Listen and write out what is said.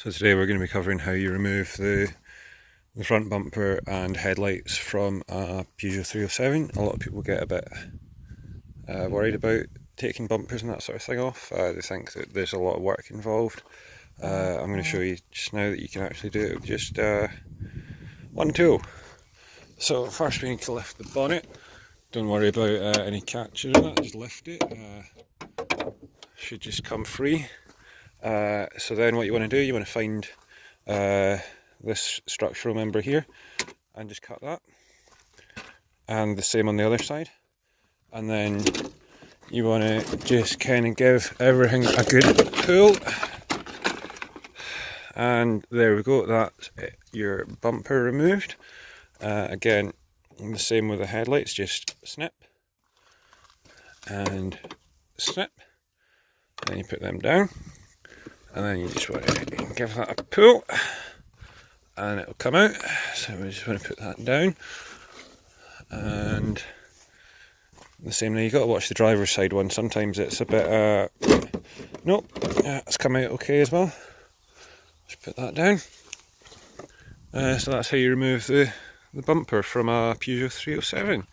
So today we're going to be covering how you remove the front bumper and headlights from a Peugeot 307. A lot of people get a bit worried about taking bumpers and that sort of thing off. They think that there's a lot of work involved. I'm going to show you just now that you can actually do it with just one tool. So first we need to lift the bonnet. Don't worry about any catches in that, just lift it. Should just come free. So then what you want to do, you want to find this structural member here and just cut that, and the same on the other side, and then you want to just kind of give everything a good pull, and there we go, that's it, your bumper removed. Again, the same with the headlights, just snip and snip, then you put them down. And then you just want to give that a pull and it'll come out. So we just want to put that down. And the same, now you've got to watch the driver's side one. Sometimes it's a bit, nope, it's come out okay as well. Just put that down. So that's how you remove the bumper from a Peugeot 307.